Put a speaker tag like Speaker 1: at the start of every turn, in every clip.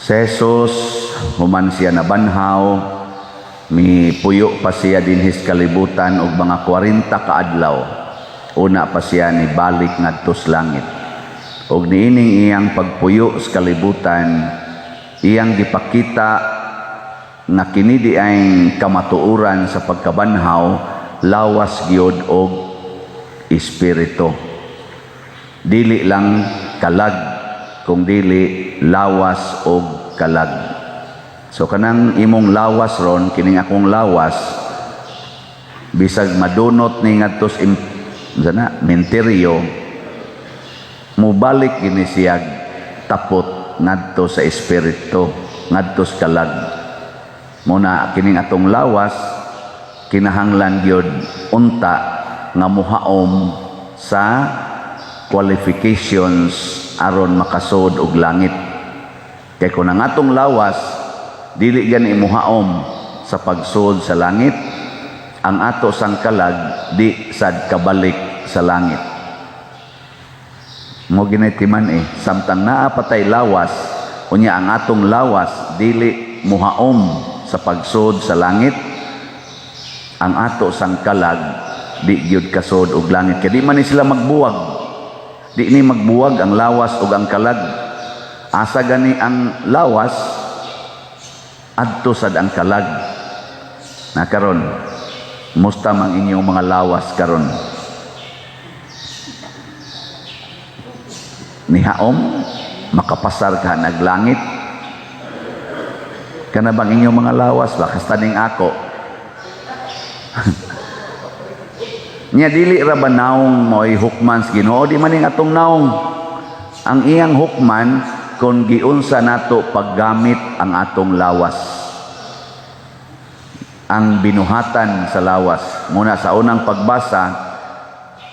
Speaker 1: Si Jesus, human siya nabanhaw, mi puyo pa siya dinhis kalibutan og mga 40 ka adlaw. Una pa siya ni balik ngadto sa langit. Og niining iyang pagpuyo sa kalibutan, iyang gipakita nga kini di ay kamatuoran sa pagkabanhaw, lawas gyud og espiritu. Dili lang kalag, kung dili lawas og kalag. So kanang imong lawas ron, kining akong lawas, bisag madunot ni ngadto sa menteryo, mubalik gini siyag tapot ngadto sa espiritu, ngadto sa kalag. Muna kining atong lawas, kinahanglan gyud unta nga muhaom sa qualifications aron makasud og langit. Kay kung ang atong lawas dili gani muhaom sa pagsud sa langit, ang ato sang kalag di sad kabalik sa langit. Mo ginitiman samtang naa patay lawas, unya ang atong lawas dili muhaom sa pagsud sa langit, ang ato sang kalag di gyud kasud og langit. Kay di man ni sila magbuwag. Di ni magbuwag ang lawas ug ang kalag. Asa gani ang lawas, adto sad ang kalag. Na karon, musta mang inyong mga lawas karon? Nihaom, makapasar ka naglangit. Kana bang inyong mga lawas ba kastaning ako? Nya dili ra ba naong mo'y hukman sa Ginoo? Di man ning atong naong. Ang iyang hukman kung giunsa nato paggamit ang atong lawas. Ang binuhatan sa lawas. Muna sa unang pagbasa,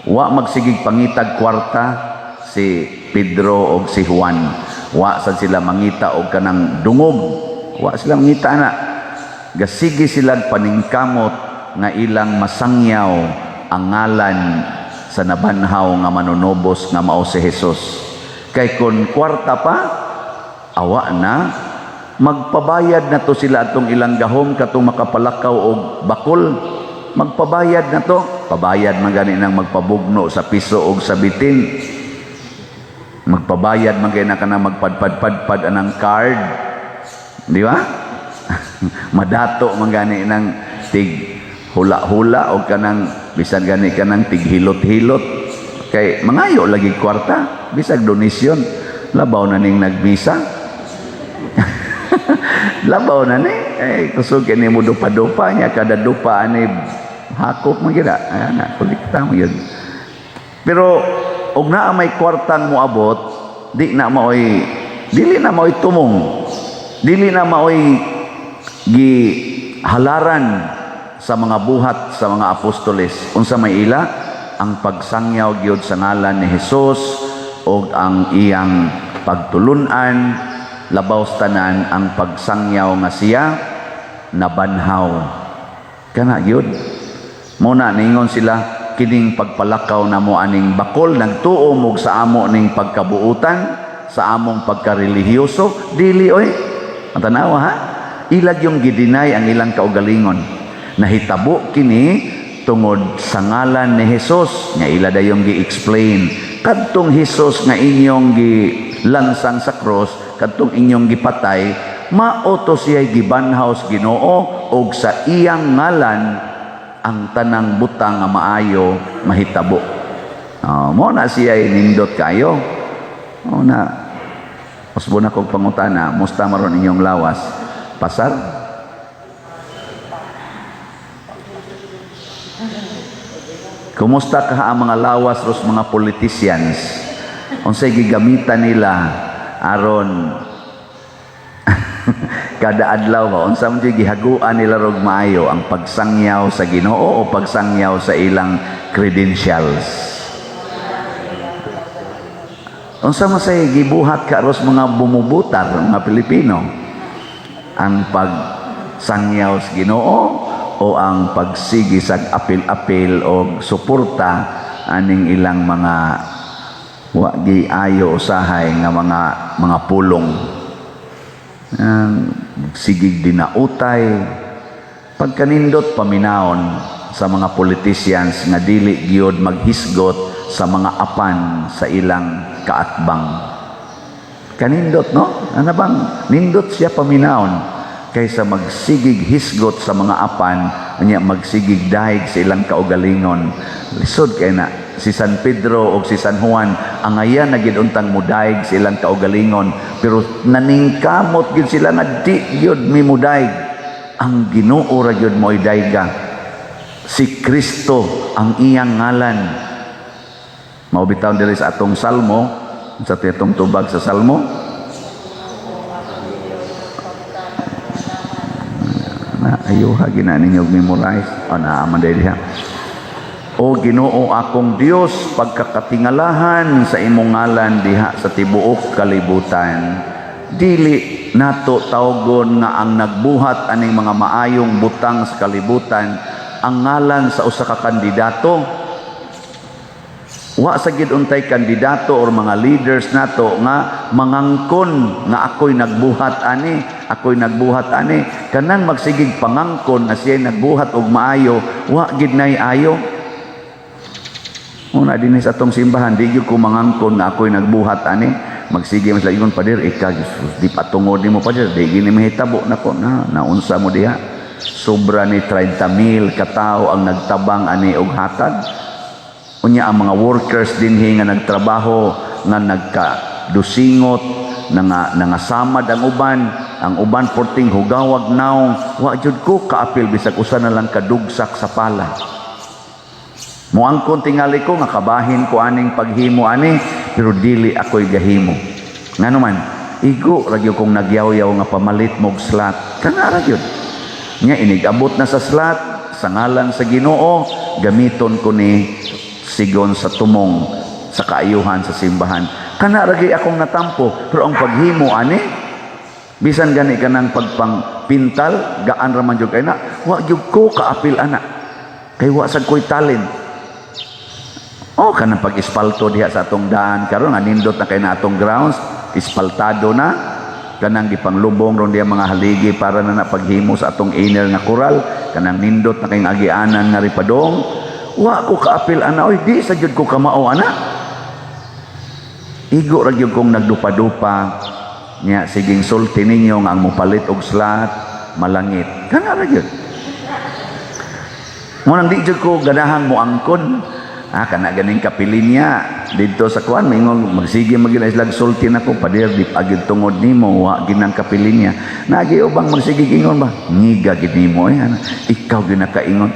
Speaker 1: wa magsigig pangitag kwarta si Pedro o si Juan. Wa sad sila mangita og kanang dungog. Wa sila mangita na. Gasigi sila paningkamot nga ilang masangyaw ang ngalan sa nabanhaw nga manunobos nga mao si Jesus. Kay kun kwarta pa, awa na, magpabayad na to sila atong ilang gahom katong makapalakaw og bakol. Magpabayad na to. Pabayad man gani nang magpabugno sa piso og sa bitin. Magpabayad man gani na kanang magpadpad-padpad anang card. Di ba? Madato man gani nang tig hula-hula o kanang bisan gani kanang tighilot-hilot. Kay mangayo lagi kwarta, bisag donasyon. Labaw na ning nagbisa. Labaw na ni. Kusog kini mo dupa-dupa niya, kada dupa ani hakop mo gina. Ana, kulikta mo yun. Pero og naa may kwartang moabot, dili na maoy tumong. Dili na maoy halaran sa mga buhat sa mga apostoles. Unsa may ila? Ang pagsangyaw gyud sa ngalan ni Jesus og ang iyang pagtulunan, labaw sa tanan ang pagsangyaw nga siya nabanhaw. Kana gyud. Muna ningon sila kining pagpalakaw na mo aning bakol nagtuom og sa amo ning pagkabuutan, sa among pagkarelihiyoso, dili oy. Ang tanawa ha? Ilag yung gidinay ang ilang kaugalingon. Nahitabo kini tungod sa ngalan ni Jesus nga ila dayong gi-explain. Kadtong Jesus nga inyong gilansang sa cross, kadtong inyong gipatay, mao to siya gibanhaw sa Ginoo og sa iyang ngalan ang tanang butang nga maayo mahitabo. Mo na siya nindot kayo. Mo na usbo na kog pangutana, musta maron inyong lawas? Pasar? Kumusta ka ang mga lawas ros mga politicians? Unsay gigamitan nila aron kada adlaw ba unsa man gihaguan nila rog maayo ang pagsangyaw sa Ginoo o pagsangyaw sa ilang credentials? Unsa man say gibuhat ka ros mga bumubutar mga Pilipino? Ang pagsangyaw sa Ginoo o ang pagsigi sa apil-apil o suporta aning ilang mga wa gi ayo usahay nga mga pulong. sigig dinautay, pagkanindot paminaon sa mga politicians nga dili gyud maghisgot sa mga apan sa ilang kaatbang. Kanindot, no? Ano bang nindot siya paminaon kaysa magsigig hisgot sa mga apan, anya magsigig dahig sa ilang kaugalingon. Lisod kay na si San Pedro o si San Juan ang ayan na giduntang mudaig sa ilang kaugalingon, pero naningkamot gyud sila nga di gyud mimudaig. Ang Ginoo ra gyud mo'y dayga. Si Kristo ang iyang ngalan. Maubitaw diri sa atong salmo, sa titong tubag sa salmo, ayuha ginaninyo memorize naaman dahil diha. O Ginoo akong Dios, pagkakatingalahan sa imong ngalan diha sa tibuok kalibutan. Dili nato tawgon nga ang nagbuhat aning mga maayong butang sa kalibutan ang ngalan sa usa ka kandidato. Wa sa gid untay kandidato or mga leaders nato nga mangangkon nga ako'y nagbuhat ani, kanang magsigig pangangkon na siya nagbuhat og maayo, wa gid nay ayo. Una dinhi sa atong simbahan, di gyud ko mangangkon nga ako'y nagbuhat ani, magsige mas laingon pader di patungod nimo pader, di gini mahitabo nako na naunsa mo diha. Sobra ni 30,000 katawo ang nagtabang ani og hatag. Unya ang mga workers dinhi nga nagtrabaho nga nagkadusingot nangasamad ang uban porting hugawag naong wa jud ko kaapil bisag usa na lang kadugsak sa pala. Muangkon tingali ko nga kabahin ko aning paghimo ani, pero dili ako'y gahimo. Ngano man igo ra gyud kong nagyaw-yaw nga pamalit mog slot kana ra gyud nya inigabot na sa slot sa ngalan sa Ginoo, gamiton ko ni sigon sa tumong sa kaayuhan sa simbahan. Kana ragi akong natampo, pero ang paghimo ani bisan gani kanang pagpangpintal gaan ra man jud kay na, wa jud ko kaapil ana kay wa sad ko'y talent. O kanang pag-ispalto diha sa atong daan karon nga nindot na kay na atong grounds, ispaltado na kanang gipanglubong ron diha mga haligi para na paghimo sa atong inner nga koral, kanang nindot na kay agianan nga ripadong. Wa ko kaapil ana, oy di sa jud ko kamao ana. Igo ra gyud kong nagdupa-dupa nya siging sulti ninyo nga ang mopalit og slot malangit. Kana ra gyud. Mo nang di jud ko gadahang mo angkon. Kana ganing kapilin niya didto sa kuan mingon magsige magina islag sulti nako pader di agid tungod nimo wa ginang kapilin niya. Nagi ubang magsige ingon ba? Ngiga gid nimo ana. Ikaw gyud nakaingon.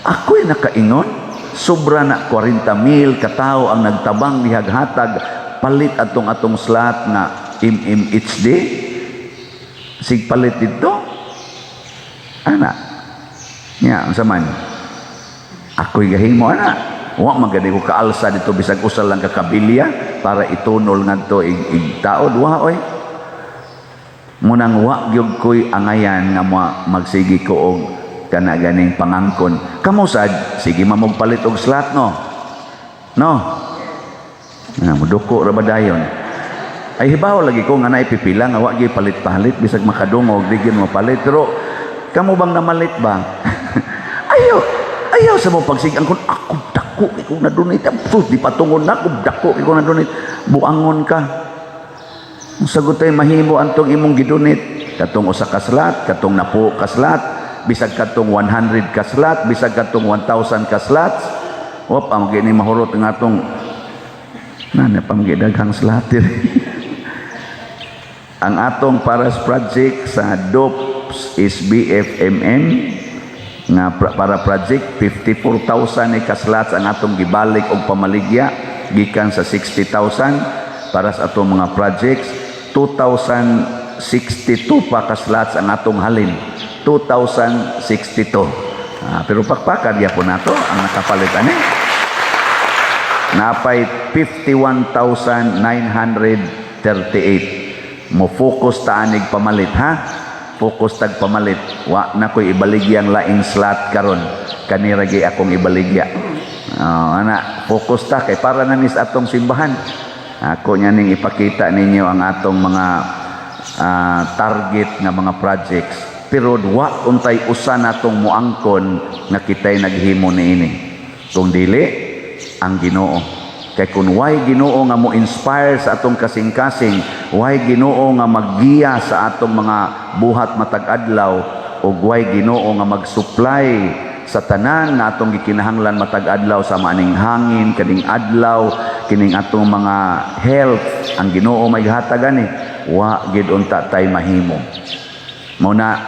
Speaker 1: Ako'y nakaingon. Sobra na 40,000 katawo ang nagtabang dihaghatag palit atong slot na MMHD. Sig palit dito ana nya unsa man ako'y gahimo ana, wa magani ko kaalsa dito bisag usa lang ka kabilya para itunol ngadto igtaod wa oy. Munang wa gyud ko'y angayan nga magsigi ko og kana ganing pangangkon. Kamusad sige mamugpalit og slot no muduko ra ba dayon ay hibaw lagi ko nga naipipila nga wa gyud palit-palit bisag makadungog di gyud mo palit, pero kamo bang namalit ba? ayaw sa mo pagsig-angkon ako dako ikaw na donate di patungon na ako dako ikaw na donate buangon ka. Sagutay mahimo antong imong gidonate katong usa ka slot, katong napo ka slot, bisag katong 100 ka slot, bisag katong 1,000 ka slots. Wap ang gini mahurot ng atong nana pamgidaghang slot. Ang atong paras project sa DOPS is BFMM nga para project 54,000 ni ka slots ang atong gibalik og pamaligya gikan sa 60,000 para sa atong mga projects. 2,062 pa ka slots ang atong halin. 2,062. Pero pakpakan ya po nato ang nakapalitan napay 51,938. Mo focus taanig pamalit focus tag pamalit, wa na ko'y ibaligyan laing slot karon kaniragi akong ibaligya. Ana focus ta kay para na nis atong simbahan. Ako nya ning ipakita ninyo ang atong mga target nga mga projects, pero wa untay usa natong muangkon nga kitay naghimo niini kung dili ang Ginoo. Kay kung why Ginoo nga mo inspire sa atong kasing-kasing, why Ginoo nga maggiya sa atong mga buhat matag adlaw, ug why Ginoo nga mag-supply sa tanan nga atong gikinahanglan matag adlaw sa maaning hangin kaning adlaw, kining atong mga health, ang Ginoo may hatag ani, wa gid unta tay mahimo. Mao na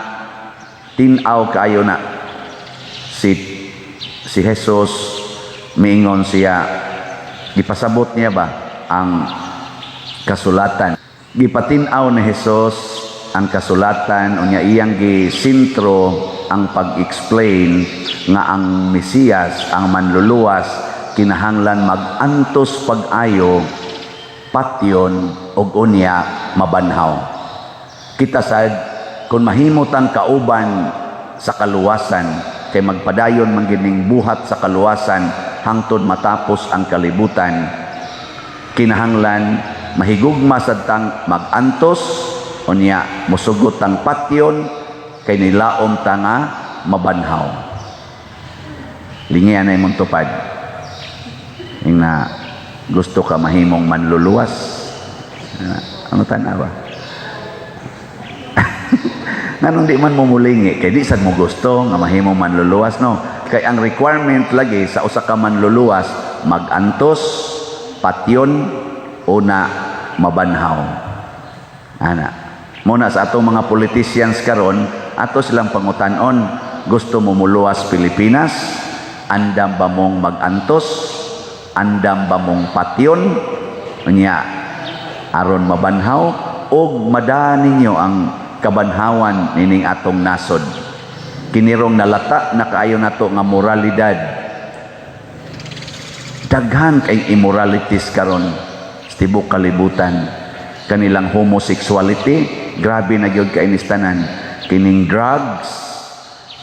Speaker 1: tin-aw kaayo na si Jesus, miingon siya, gipasabot niya ba ang kasulatan. Gipatin-aw ni Jesus ang kasulatan, unya iyang gisintro ang pag-explain nga ang Mesiyas, ang manluluwas, kinahanglan mag-antos pag-ayo, patyon, og unya mabanhaw. Kita sad, kung mahimot ang kauban sa kaluwasan, kay magpadayon man gining buhat sa kaluwasan hangtod matapos ang kalibutan, kinahanglan mahigugma sad tang mag-antos, unya musugot ang patyon, kay nilaom ta nga mabanhaw. Lingian na imong tupad. Ing na gusto ka mahimong manluluwas. Ano tanawa? Nganong di man mo mulingi, kay di sad mo gusto nga mahimong manluluwas, no? Kay ang requirement lagi sa usa ka manluluwas, mag-antos, patyon, una mabanhaw. Ana. Muna sa atong mga politicians karon, ato silang pangutan-on, gusto mo muluwas Pilipinas, andam ba mong mag-antos, andam ba mong patyon, unya aron mabanhaw, og mada ninyo ang kabanhawan nining atong nasod. Kinirong nalata na kaayo nato nga moralidad. Daghan kay immoralities karon sa tibok kalibutan. Kanilang homosexuality, grabe na gyud kay inistanan. Kining drugs,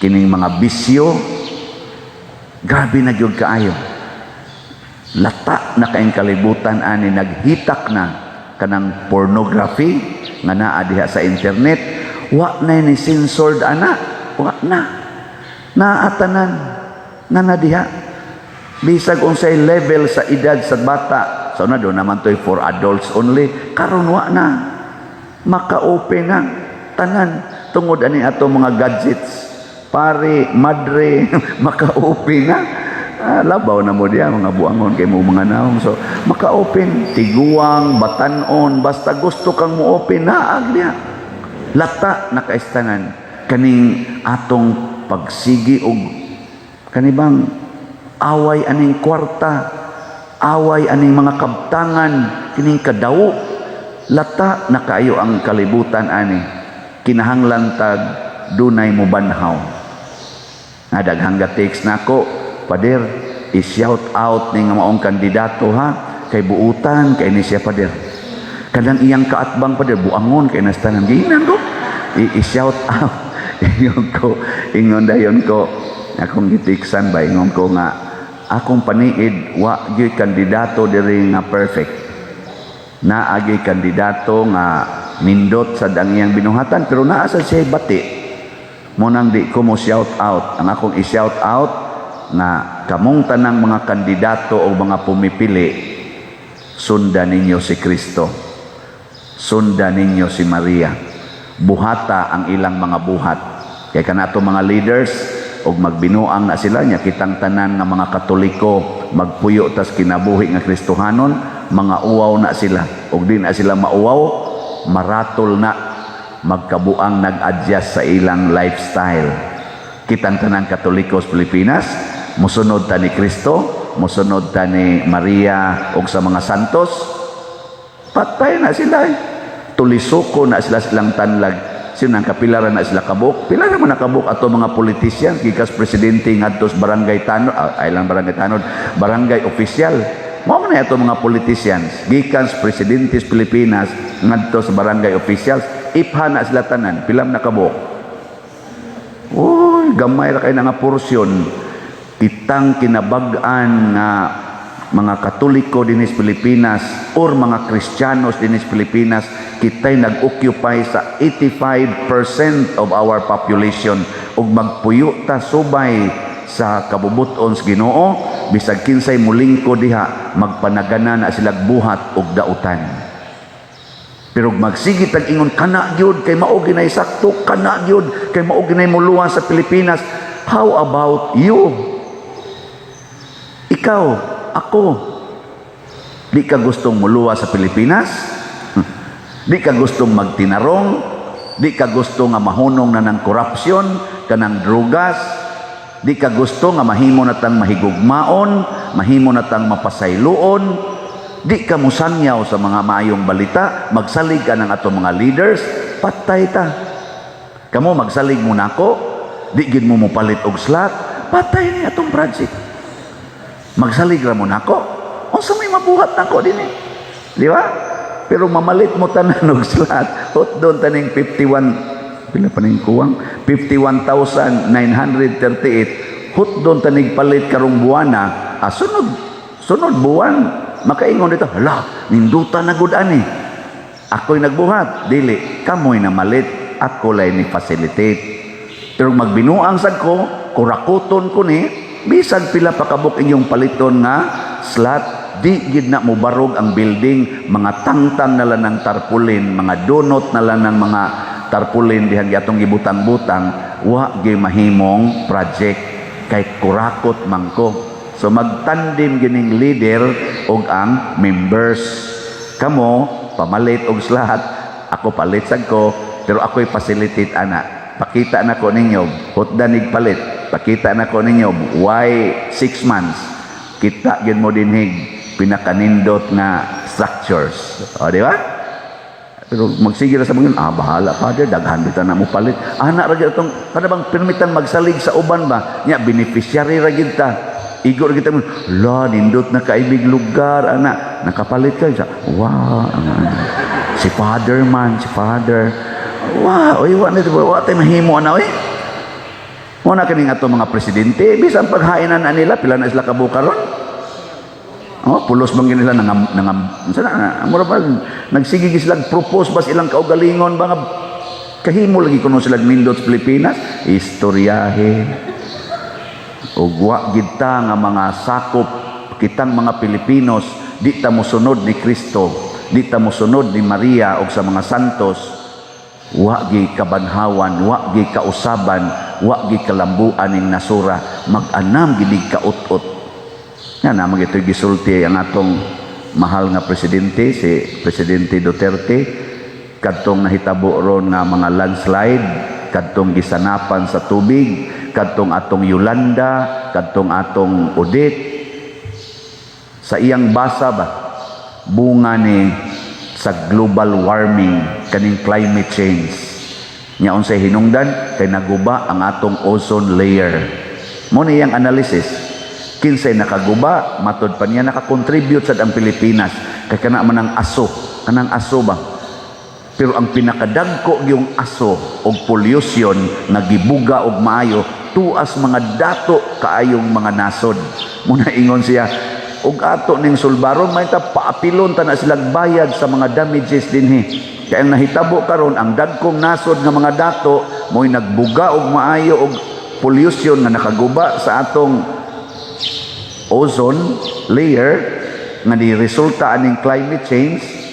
Speaker 1: kining mga bisyo, grabe na gyud kaayo. Lata na kaing kalibutan ani, naghitak na kanang pornography nga naa diha sa internet. Wa na ni censored ana, wa na naatanan nga na diha, bisag unsay level sa edad sa bata. So na do naman toy for adults only, karon wa na maka-open na tanan tungod ani ato mga gadgets, pare madre maka-open na. Labaw na mo diya mga buangon kay mo mga naong, so maka-open tiguang batanon, basta gusto kang mo open naag diya. Lata nakaistanan kaning atong pagsigi og kanibang away aning kwarta, away aning mga kabtangan, kining kadawo. Lata na kaayo ang kalibutan ani, kinahanglan tag dunay mo banhaw. Daghang text nako, pader, i-shout out ning maong kandidato ha, kay buutan kay ni siya pader. Kadang iyang kaatbang pader buangon kay nastanan ginan ko. I-shout out. Ingon dayon ko, akong gitiksan ba, ingon ko nga akong paniid wa gyud kandidato diri nga perfect. Naagi kandidato nga nindot sa iyang binuhatan, pero naa sa siya bati. Munang di ko mo shout out. Ang akong i-shout out na kamong tanang mga kandidato o mga pumipili, sundan ninyo si Kristo, sundan ninyo si Maria, buhata ang ilang mga buhat. Kaya kanato mga leaders, og magbinuang na sila nya kitang tanan nga mga Katoliko, magpuyo tas kinabuhi nga Kristohanon, mga uwaw na sila, og di na sila mauwaw, maratol na, magkabuang nag-adjust sa ilang lifestyle. Kitang tanan Katoliko sa Pilipinas, musunod ta ni Kristo, musunod ta ni Maria og sa mga santos, patay na sila. Tulisuko na sila silang tanlag. Sinang kapilaran na sila kabuk. Pilaran mo na kabuk ato mga politician, gikas presidente ngadto sa barangay tanod, ilang barangay tanod, barangay official. Mao man ato mga politicians, gikas presidente sa Pilipinas ngadto sa barangay officials, ipha na sila tanan, pilam na kabuk. Uy, gamay ra kay nga porsyon. Kitang kinabag-an nga mga Katoliko dinis Pilipinas or mga Kristiyanos dinis Pilipinas, kita'y nag-occupy sa 85% of our population ug magpuyo ta subay sa kabubuton sa Ginoo bisag kinsay mulingkod diha magpanagana na silag buhat og dautan. Pero magsigit ang ingon kana gyud kay mao ginay sakto, kana gyud kay mao ginay muluwa sa Pilipinas. How about you? Ikaw, ako, di ka gustong muluwa sa Pilipinas? Di ka gustong magtinarong? Di ka gusto nga mahunong na ng korupsyon, kanang drugas? Di ka gusto nga mahimo na tang mahigugmaon, mahimo na tang mapasayloon? Di ka musangyaw sa mga maayong balita, magsalig ka ng atong mga leaders, patay ta. Kamo magsalig mo nako, di gid mo palit og slot, patay ni atong project. Magsalig ra mo nako, unsa may mabuhat nako dinhi. Di ba? Pero mamalit mo tanan og slot, hot doon taning 51 pila pa ning kuwang 51,938 hot doon tanig palit karong buwana, sunod buwan makaingon dito, hala, ninduta na gud ani. Ako'y nagbuhat, dili, kamoy na malit, ako lay ni facilitate. Pero magbinuang sad ko, kurakuton ko ni, bisag pila pa kabuk inyong paliton nga slot, di gid na mo barog ang building, mga tangtang na lang ng tarpulin, mga donut na lang ng mga tarpulin dihang atong gibutang-butang, wa gyud mahimong project kay kurakot mangko. So magtandim gining leader og ang members. Kamo pamalit og slot, ako palit sad ko, pero ako'y facilitate ana. Pakita na ko ninyo, hotdanig palit. Pakita na ko ninyo, why 6 months? Kita gyud mo dinhig pinakanindot nga structures. O di ba? Pero magsige ra sa mga bahala father, daghan bitaw na mo palit. Ana ra gyud atong kada bang permitan magsalig sa uban ba? Nya beneficiary ra gyud ta. Igor kita mo, la, nindot na kaibig lugar, anak. Nakapalit ka siya. Wow. Si father man, si father. Wow, oy, wa tayo mahimo na, oy. Muna kaning ato mga presidente, bisan paghainan na nila, pila na sila kabukaron. Oh, pulos bang nila nagsigigi sila, propose ba silang kaugalingon, ba nga kahimo lagi kuno sila nindot sa Pilipinas? Istoryahe. Ugwa gita nga mga sakop kitang mga Pilipinos, di ta mosunod ni Kristo, di ta mosunod ni Maria o sa mga santos, wa gi kabanhawan, wa gi kausaban, wa gi kalambuan ning nasura, mag-anam gid kaut-ut. Yan na magito gisulti ang atong mahal nga presidente, si Presidente Duterte, kadtong nahitabo ron nga mga landslide, kadtong gisanapan sa tubig, kadtong atong Yolanda, kadtong atong Odette. Sa iyang basa ba, bunga ni sa global warming, kaning climate change. Nya unsay hinungdan kay naguba ang atong ozone layer. Mo ni iyang analysis, kinsay nakaguba, matod pa niya nakakontribute sad ang Pilipinas kay kana man ang aso, kanang aso ba. Pero ang pinakadagko yung aso og pollution nga gibuga og maayo tuas mga dato kaayong mga nasod. Muna ingon siya, og ato ning sulbaron may ta paapilon ta na silang bayad sa mga damages dinhi. Kaya ang nahitabo karon ang dagkong nasod nga mga dato mo'y nagbuga og maayo og pollution nga nakaguba sa atong ozone layer nga ni resulta aning climate change.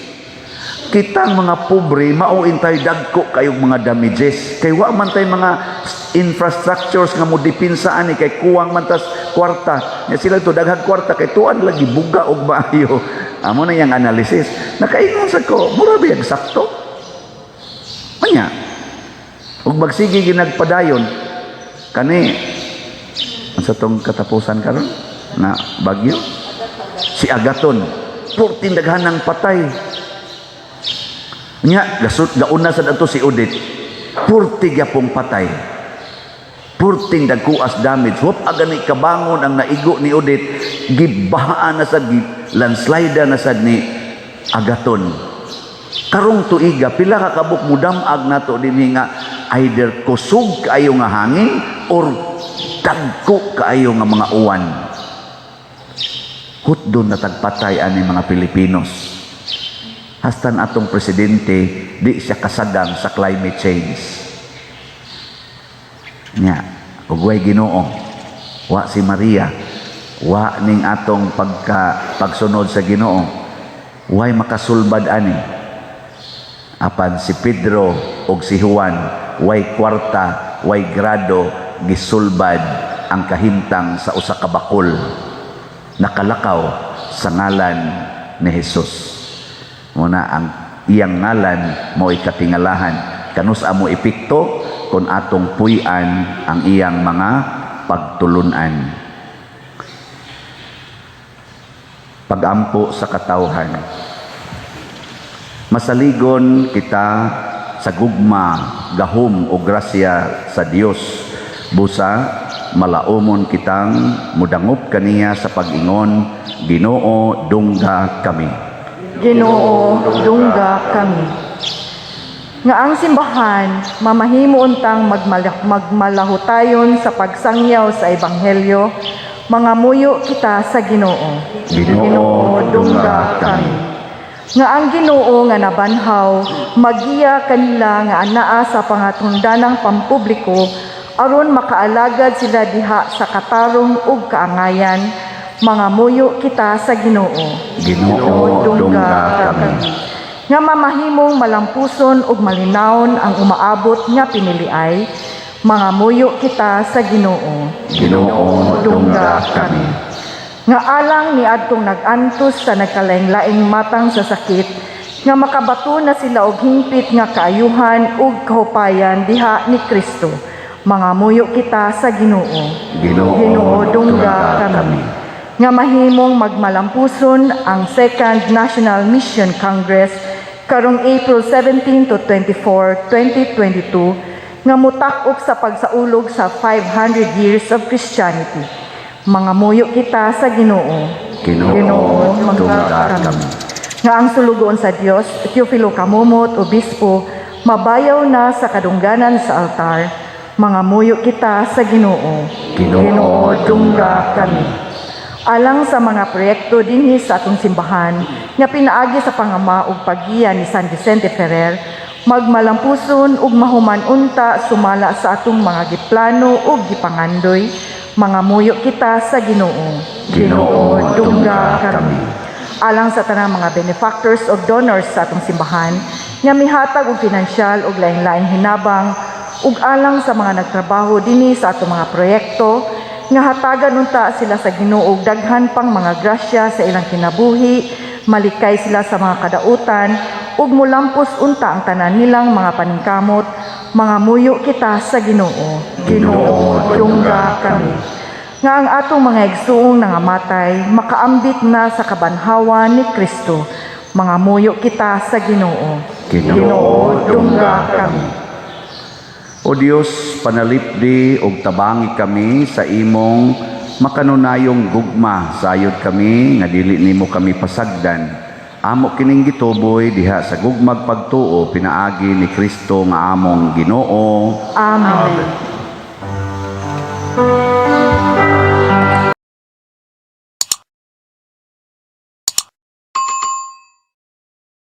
Speaker 1: Kitang mga pobre mao intay dagko kayong mga damages kay wa man tay mga infrastructures nga mo dipinsaan ni kay kuwang man tas kwarta nya sila to daghang kwarta kay tuan lagi buga og maayo. Amo na yang analysis nakaingon sad ko mura biyag sakto anya ug magsige ginagpadayon kani sa tong katapusan karon na bagyo si Agaton 14 daghanang patay. Nya gauna sad ato si Odette 40 gyapong patay, 40 dagkuas damage. Wap agani kabangon ang naigo ni Odette, gibahaan na sad, landslide na sad ni Agaton. Karong tuiga pila ka kabuk mudamag nato dinhi nga either kusog kaayo nga hangin or dagko kaayo nga mga uwan. Hutdon na tagpatay ani mga Pilipinos. Hastan atong presidente, di siya kasagang sa climate change. Nya, ug way Ginoo, wa si Maria, wa ning atong pagsunod sa Ginoo, way makasulbad ani. Apan si Pedro ug si Juan, way kwarta, way grado, gisulbad ang kahimtang sa usa ka bakol, nakalakaw sa ngalan ni Jesus. Muna ang iyang ngalan mo ikatingalahan, kanus amo epekto kung atong puy-an ang iyang mga pagtulunan. Pagampo sa katawhan. Masaligon kita sa gugma, gahom o grasya sa Dios. Busa, malaumon kitang mudangop kaniya sa pag-ingon, Ginoo, dungga kami.
Speaker 2: Ginoo, dungga kami. Nga ang simbahan, mamahimo untang magmalahutayon sa pagsangyaw sa Ebanghelyo, mga muyo kita sa Ginoo.
Speaker 1: Ginoo, dungga kami.
Speaker 2: Nga ang Ginoo nga nabanhaw, magiya kanila nga anaa sa pangatundanang pampubliko, aron makaalagad sila diha sa katarong ug kaangayan, mga muyo kita sa Ginoo.
Speaker 1: Ginoo, dungga kami.
Speaker 2: Nga mamahimong malampuson ug malinawon ang umaabot nga piniliay, mga muyo kita sa Ginoo.
Speaker 1: Ginoo, dungga kami.
Speaker 2: Nga alang ni adtong nag-antos sa nagkalaing-laing matang sa sakit, nga makabato na sila og hingpit nga kaayuhan ug kahupayan diha ni Kristo. Mga muyo kita sa Ginoo.
Speaker 1: Ginoo,
Speaker 2: dungga kami. Nga mahimong magmalampuson ang Second National Mission Congress karong April 17 to 24, 2022 nga mutak-op sa pagsaulog sa 500 years of Christianity. Mga muyo kita sa Ginoo.
Speaker 1: Ginoo, dungga kami.
Speaker 2: Nga ang sulugoon sa Dios, Teofilo Kamumot, Obispo, mabayaw na sa kadungganan sa altar. Mga muyo kita sa Ginoo.
Speaker 1: Ginoo, dungga kami.
Speaker 2: Alang sa mga proyekto dinhi sa atong simbahan nga pinaagi sa pangama ug paggiya ni San Vicente Ferrer, magmalampuson ug mahuman unta sumala sa atong mga giplano ug gipangandoy, mga muyo kita sa Ginoo.
Speaker 1: Ginoo, dungga kami.
Speaker 2: Alang sa tanang mga benefactors ug donors sa atong simbahan nga mihatag og pinansyal ug lain-laing hinabang ug alang sa mga nagtrabaho dinhi sa atong mga proyekto nga hatagan unta sila sa Ginoo og daghan pang mga grasya sa ilang kinabuhi, malikay sila sa mga kadautan ug mulampos unta ang tanan nilang mga paningkamot, mga muyo kita sa Ginoo.
Speaker 1: Ginoo, dungga kami.
Speaker 2: Nga ang atong mga igsuong nangamatay makaambit na sa kabanhawan ni Kristo, mga muyo kita sa Ginoo.
Speaker 1: Ginoo,
Speaker 2: dungga kami.
Speaker 1: O Dios, panalipdi ug tabangi kami sa imong makanunayong gugma. Sayod kami nga dili nimo kami pasagdan. Amo kining gituboy diha sa gugmag pagtuo pinaagi ni Kristo nga among Ginoo.
Speaker 2: Amen.